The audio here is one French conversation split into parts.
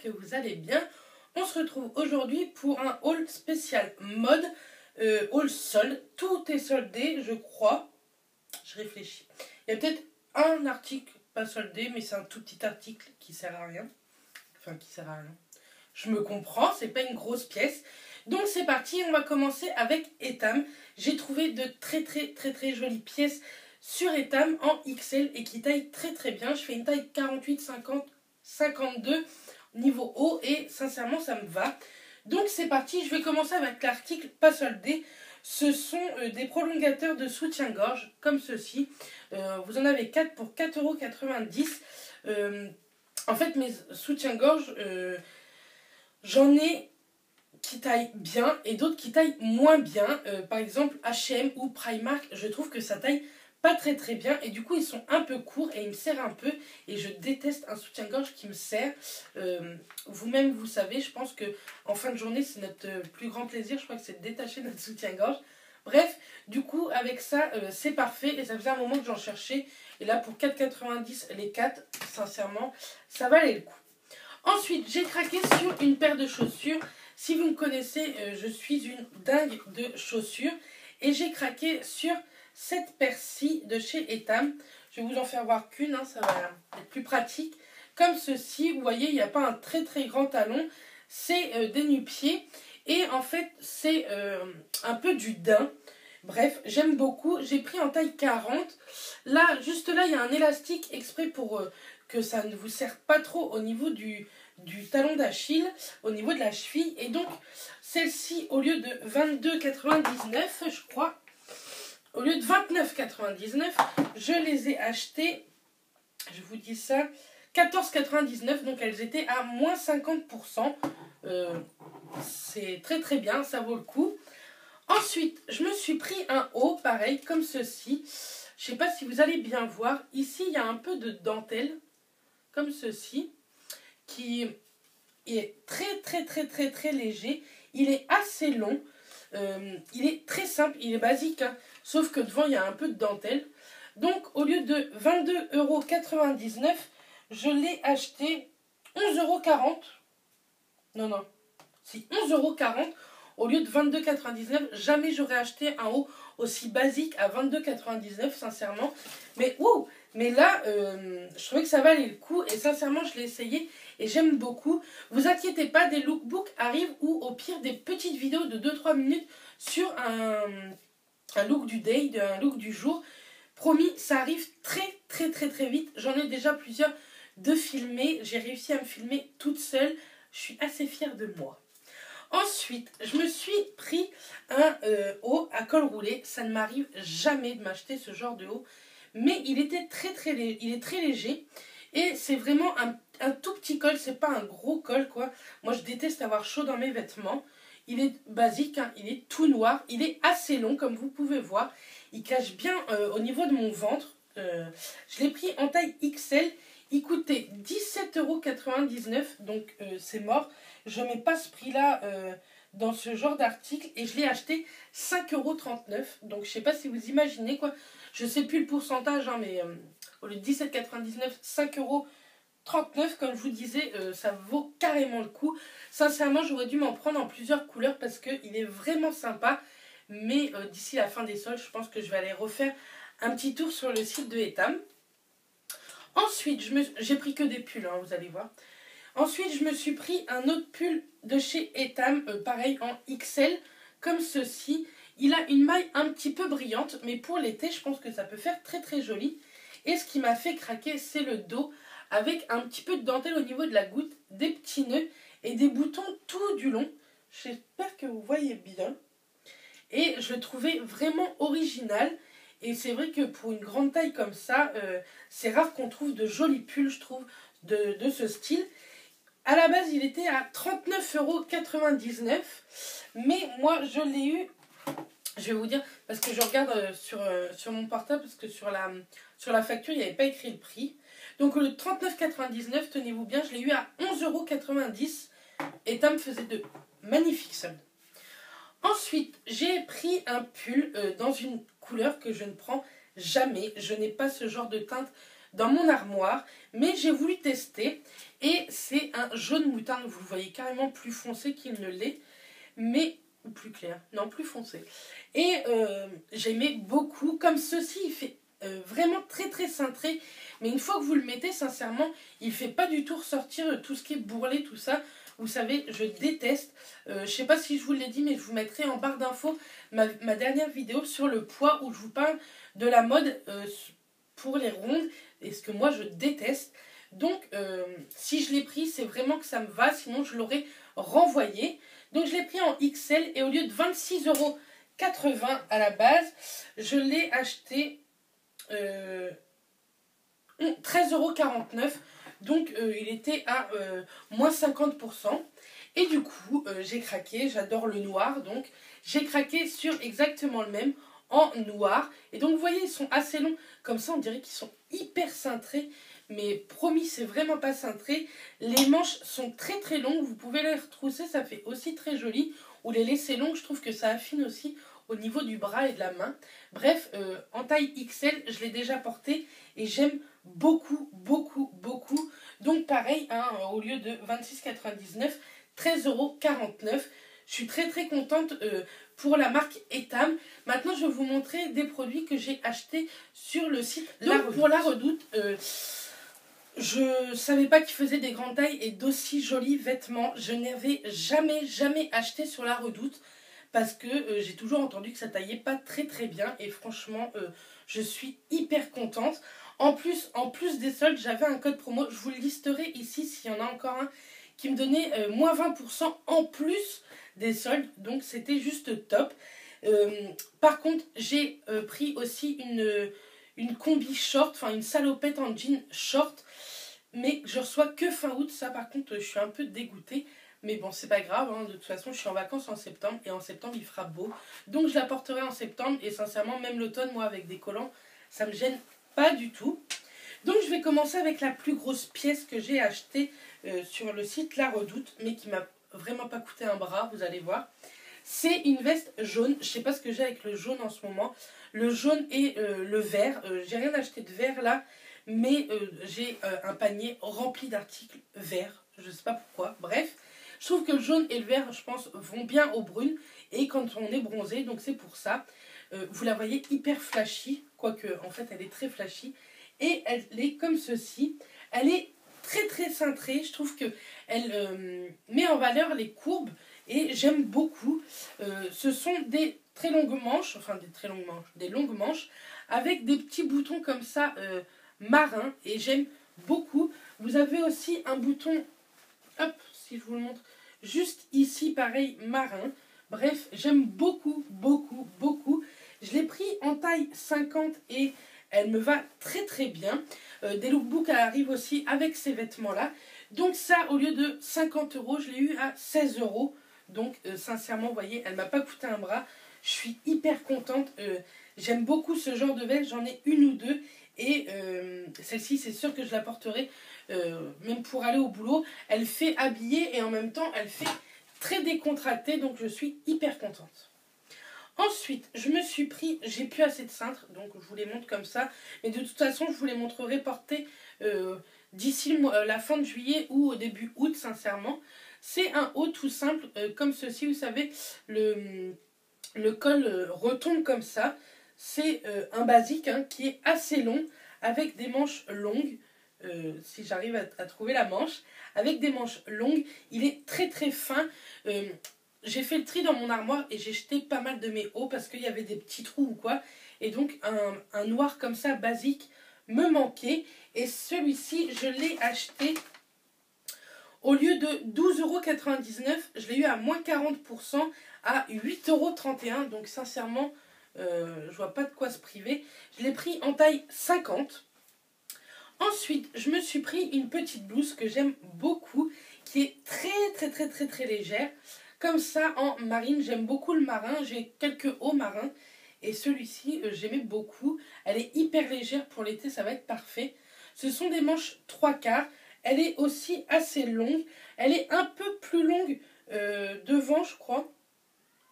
que vous allez bien. On se retrouve aujourd'hui pour un haul spécial mode, haul solde. Tout est soldé, je crois. Je réfléchis. Il y a peut-être un article pas soldé, mais c'est un tout petit article qui sert à rien. Enfin, qui sert à rien. Je me comprends, c'est pas une grosse pièce. Donc c'est parti, on va commencer avec Etam. J'ai trouvé de très jolies pièces sur Etam en XL et qui taillent très bien. Je fais une taille 48, 50, 52 niveau haut et sincèrement ça me va. Donc c'est parti, je vais commencer avec l'article pas soldé. Ce sont des prolongateurs de soutien-gorge comme ceci. Vous en avez 4 pour 4,90 €. En fait mes soutiens-gorge, j'en ai qui taillent bien et d'autres qui taillent moins bien. Par exemple H&M ou Primark, je trouve que ça taille pas très bien et du coup ils sont un peu courts et ils me serrent un peu et je déteste un soutien-gorge qui me serre. Vous-même vous savez, je pense que en fin de journée c'est notre plus grand plaisir, je crois que c'est de détacher notre soutien-gorge. Bref, du coup avec ça c'est parfait et ça faisait un moment que j'en cherchais et là pour 4,90 les 4, sincèrement ça valait le coup. Ensuite j'ai craqué sur une paire de chaussures. Si vous me connaissez, je suis une dingue de chaussures et j'ai craqué sur cette paire-ci de chez Etam. Je vais vous en faire voir qu'une, hein, ça va être plus pratique. Comme ceci, vous voyez, il n'y a pas un très grand talon, c'est des nu-pieds et en fait c'est un peu du daim. Bref, j'aime beaucoup, j'ai pris en taille 40. Là, juste là, il y a un élastique exprès pour que ça ne vous serre pas trop au niveau du talon d'Achille, au niveau de la cheville. Et donc, celle-ci, au lieu de 22,99, je crois, au lieu de 29,99, je les ai achetées, je vous dis ça, 14,99, donc elles étaient à moins 50%. C'est très bien, ça vaut le coup. Ensuite, je me suis pris un haut, pareil, comme ceci. Je ne sais pas si vous allez bien voir. Ici, il y a un peu de dentelle, comme ceci, qui est très léger. Il est assez long. Il est très simple, il est basique, hein, sauf que devant, il y a un peu de dentelle. Donc, au lieu de 22,99 €, je l'ai acheté 11,40 €. Non, si, 11,40 € au lieu de 22,99 €. Jamais j'aurais acheté un haut aussi basique à 22,99 €, sincèrement. Mais là, je trouvais que ça valait le coup et sincèrement, je l'ai essayé et j'aime beaucoup. Vous inquiétez pas, des lookbooks arrivent ou au pire des petites vidéos de 2-3 minutes sur un look du day, un look du jour. Promis, ça arrive très vite. J'en ai déjà plusieurs de filmés. J'ai réussi à me filmer toute seule. Je suis assez fière de moi. Ensuite, je me suis pris un haut à col roulé. Ça ne m'arrive jamais de m'acheter ce genre de haut. Mais il était il est très léger. Et c'est vraiment un tout petit col. C'est pas un gros col, quoi. Moi, je déteste avoir chaud dans mes vêtements. Il est basique, hein, il est tout noir. Il est assez long, comme vous pouvez voir. Il cache bien au niveau de mon ventre. Je l'ai pris en taille XL. Il coûtait 17,99 €. Donc, c'est mort. Je ne mets pas ce prix-là dans ce genre d'article. Et je l'ai acheté 5,39 €. Donc, je ne sais pas si vous imaginez, quoi. Je ne sais plus le pourcentage, hein, mais au lieu de 17,99 €, 5,39 €, comme je vous disais, ça vaut carrément le coup. Sincèrement, j'aurais dû m'en prendre en plusieurs couleurs parce qu'il est vraiment sympa. Mais d'ici la fin des soldes, je pense que je vais aller refaire un petit tour sur le site de Etam. Ensuite, j'ai pris que des pulls, hein, vous allez voir. Ensuite, je me suis pris un autre pull de chez Etam, pareil en XL, comme ceci. Il a une maille un petit peu brillante, mais pour l'été, je pense que ça peut faire très joli. Et ce qui m'a fait craquer, c'est le dos, avec un petit peu de dentelle au niveau de la goutte, des petits nœuds et des boutons tout du long. J'espère que vous voyez bien. Et je le trouvais vraiment original. Et c'est vrai que pour une grande taille comme ça, c'est rare qu'on trouve de jolis pulls, je trouve, de ce style. À la base, il était à 39,99 €. Mais moi, je l'ai eu, je vais vous dire, parce que je regarde sur mon portable, parce que sur la facture, il n'y avait pas écrit le prix. Donc, le 39,99 €, tenez-vous bien, je l'ai eu à 11,90 €. Et Tam faisait de magnifiques soldes. Ensuite, j'ai pris un pull dans une couleur que je ne prends jamais. Je n'ai pas ce genre de teinte dans mon armoire, mais j'ai voulu tester. Et c'est un jaune moutarde, vous le voyez carrément plus foncé qu'il ne l'est, mais ou plus clair, non plus foncé. Et j'aimais beaucoup, comme ceci, il fait vraiment très très cintré, mais une fois que vous le mettez, sincèrement, il ne fait pas du tout ressortir tout ce qui est bourrelé, tout ça. Vous savez, je déteste. Je sais pas si je vous l'ai dit, mais je vous mettrai en barre d'infos ma dernière vidéo sur le poids où je vous parle de la mode pour les rondes et ce que moi je déteste. Donc, si je l'ai pris, c'est vraiment que ça me va, sinon je l'aurais renvoyé. Donc, je l'ai pris en XL et au lieu de 26,80 € à la base, je l'ai acheté 13,49 €. Donc il était à moins 50%. Et du coup, j'ai craqué. J'adore le noir. Donc j'ai craqué sur exactement le même en noir. Et donc vous voyez, ils sont assez longs. Comme ça, on dirait qu'ils sont hyper cintrés. Mais promis, c'est vraiment pas cintré. Les manches sont très très longues. Vous pouvez les retrousser. Ça fait aussi très joli. Ou les laisser longues. Je trouve que ça affine aussi au niveau du bras et de la main. Bref, en taille XL, je l'ai déjà porté. Et j'aime beaucoup, beaucoup, beaucoup. Donc pareil, hein, au lieu de 26,99 €, 13,49 €. Je suis très très contente pour la marque Etam. Maintenant, je vais vous montrer des produits que j'ai achetés sur le site. Donc pour la Redoute, je savais pas qu'ils faisaient des grandes tailles et d'aussi jolis vêtements. Je n'avais jamais acheté sur la Redoute parce que j'ai toujours entendu que ça taillait pas très très bien. Et franchement, je suis hyper contente. En plus des soldes, j'avais un code promo. Je vous le listerai ici s'il y en a encore un qui me donnait moins 20% en plus des soldes. Donc c'était juste top. Par contre, j'ai pris aussi une combi short, enfin une salopette en jean short. Mais je reçois que fin août. Ça par contre, je suis un peu dégoûtée. Mais bon, c'est pas grave, hein. De toute façon, je suis en vacances en septembre. Et en septembre, il fera beau. Donc je la porterai en septembre. Et sincèrement, même l'automne, moi, avec des collants, ça me gêne pas du tout. Donc je vais commencer avec la plus grosse pièce que j'ai achetée sur le site La Redoute, mais qui m'a vraiment pas coûté un bras, vous allez voir. C'est une veste jaune. Je sais pas ce que j'ai avec le jaune en ce moment. Le jaune et le vert. J'ai rien acheté de vert là, mais j'ai un panier rempli d'articles verts. Je sais pas pourquoi. Bref, je trouve que le jaune et le vert, je pense, vont bien aux brunes et quand on est bronzé, donc c'est pour ça. Vous la voyez hyper flashy, quoique en fait elle est très flashy. Et elle est comme ceci. Elle est très très cintrée. Je trouve qu'elle met en valeur les courbes et j'aime beaucoup. Ce sont des très longues manches, enfin des longues manches avec des petits boutons comme ça marins et j'aime beaucoup. Vous avez aussi un bouton, hop, si je vous le montre, juste ici pareil marin. Bref, j'aime beaucoup, beaucoup, beaucoup. Je l'ai pris en taille 50 et elle me va très très bien. Des lookbooks arrivent aussi avec ces vêtements-là. Donc ça, au lieu de 50 €, je l'ai eu à 16 €. Donc sincèrement, vous voyez, elle ne m'a pas coûté un bras. Je suis hyper contente. J'aime beaucoup ce genre de veste. J'en ai une ou deux. Et celle-ci, c'est sûr que je la porterai même pour aller au boulot. Elle fait habiller et en même temps, elle fait très décontractée. Donc je suis hyper contente. Ensuite, je me suis pris, j'ai plus assez de cintres, donc je vous les montre comme ça. Mais de toute façon, je vous les montrerai portés d'ici la fin de juillet ou au début août, sincèrement. C'est un haut tout simple, comme ceci, vous savez, le col retombe comme ça. C'est un basique hein, qui est assez long, avec des manches longues. Si j'arrive à trouver la manche, avec des manches longues. Il est très très fin. J'ai fait le tri dans mon armoire et j'ai jeté pas mal de mes hauts parce qu'il y avait des petits trous ou quoi. Et donc un noir comme ça, basique, me manquait. Et celui-ci, je l'ai acheté au lieu de 12,99 €, je l'ai eu à moins 40% à 8,31 €. Donc sincèrement, je vois pas de quoi se priver. Je l'ai pris en taille 50. Ensuite, je me suis pris une petite blouse que j'aime beaucoup, qui est très légère. Comme ça, en marine, j'aime beaucoup le marin. J'ai quelques hauts marins. Et celui-ci, j'aimais beaucoup. Elle est hyper légère pour l'été, ça va être parfait. Ce sont des manches 3/4. Elle est aussi assez longue. Elle est un peu plus longue devant, je crois.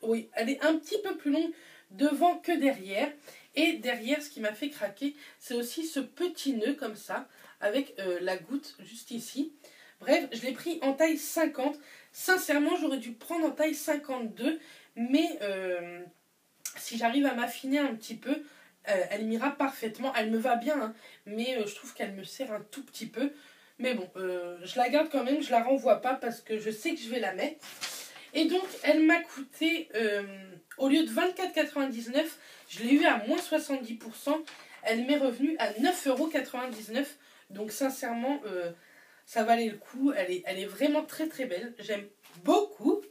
Oui, elle est un petit peu plus longue devant que derrière. Et derrière, ce qui m'a fait craquer, c'est aussi ce petit nœud comme ça, avec la goutte juste ici. Bref, je l'ai pris en taille 50. Sincèrement, j'aurais dû prendre en taille 52, mais si j'arrive à m'affiner un petit peu, elle m'ira parfaitement. Elle me va bien, hein, mais je trouve qu'elle me serre un tout petit peu. Mais bon, je la garde quand même, je la renvoie pas parce que je sais que je vais la mettre. Et donc, elle m'a coûté, au lieu de 24,99 €, je l'ai eu à moins 70%. Elle m'est revenue à 9,99 €. Donc, sincèrement, ça valait le coup. Elle est vraiment très très belle. J'aime beaucoup.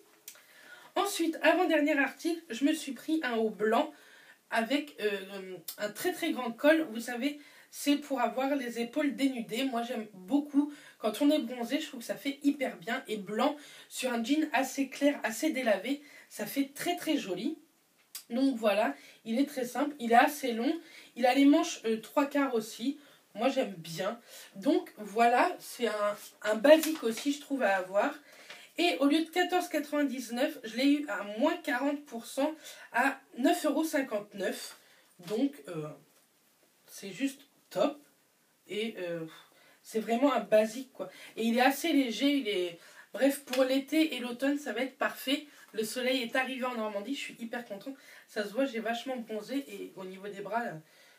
Ensuite, avant-dernier article, je me suis pris un haut blanc avec un très très grand col. Vous savez, c'est pour avoir les épaules dénudées. Moi, j'aime beaucoup. Quand on est bronzé, je trouve que ça fait hyper bien. Et blanc, sur un jean assez clair, assez délavé, ça fait très très joli. Donc voilà, il est très simple. Il est assez long. Il a les manches 3/4 aussi. Moi, j'aime bien. Donc voilà, c'est un basique aussi, je trouve, à avoir. Et au lieu de 14,99 €, je l'ai eu à moins 40% à 9,59 €. Donc, c'est juste top. Et c'est vraiment un basique, quoi. Et il est assez léger. Bref, pour l'été et l'automne, ça va être parfait. Le soleil est arrivé en Normandie. Je suis hyper contente. Ça se voit, j'ai vachement bronzé. Et au niveau des bras, là,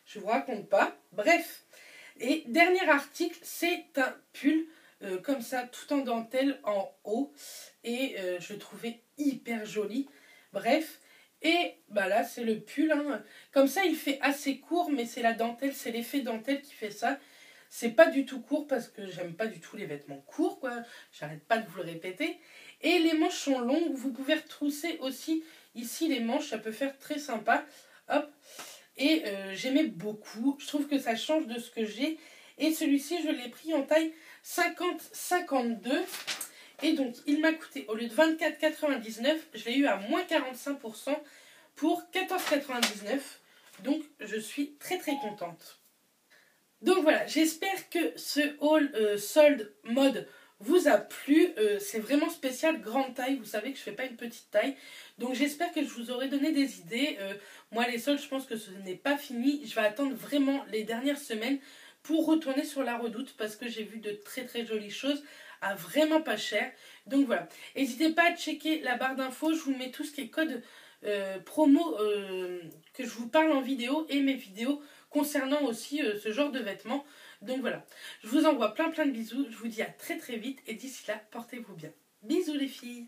je vous raconte pas. Bref. Et dernier article, c'est un pull. Comme ça, tout en dentelle en haut. Et je le trouvais hyper joli. Bref. Et bah là, c'est le pull. Hein. Comme ça, il fait assez court, mais c'est la dentelle, c'est l'effet dentelle qui fait ça. C'est pas du tout court parce que j'aime pas du tout les vêtements courts, quoi. J'arrête pas de vous le répéter. Et les manches sont longues. Vous pouvez retrousser aussi ici les manches. Ça peut faire très sympa. Hop. Et j'aimais beaucoup. Je trouve que ça change de ce que j'ai. Et celui-ci, je l'ai pris en taille 50-52. Et donc, il m'a coûté, au lieu de 24,99 €, je l'ai eu à moins 45% pour 14,99 €. Donc, je suis très très contente. Donc voilà, j'espère que ce haul solde mode vous a plu. C'est vraiment spécial, grande taille. Vous savez que je ne fais pas une petite taille. Donc j'espère que je vous aurai donné des idées. Moi, les soldes, je pense que ce n'est pas fini. Je vais attendre vraiment les dernières semaines pour retourner sur la Redoute parce que j'ai vu de très très jolies choses à vraiment pas cher. Donc voilà, n'hésitez pas à checker la barre d'infos. Je vous mets tout ce qui est code promo que je vous parle en vidéo et mes vidéos concernant aussi ce genre de vêtements. Donc voilà, je vous envoie plein de bisous. Je vous dis à très très vite et d'ici là, portez-vous bien. Bisous les filles!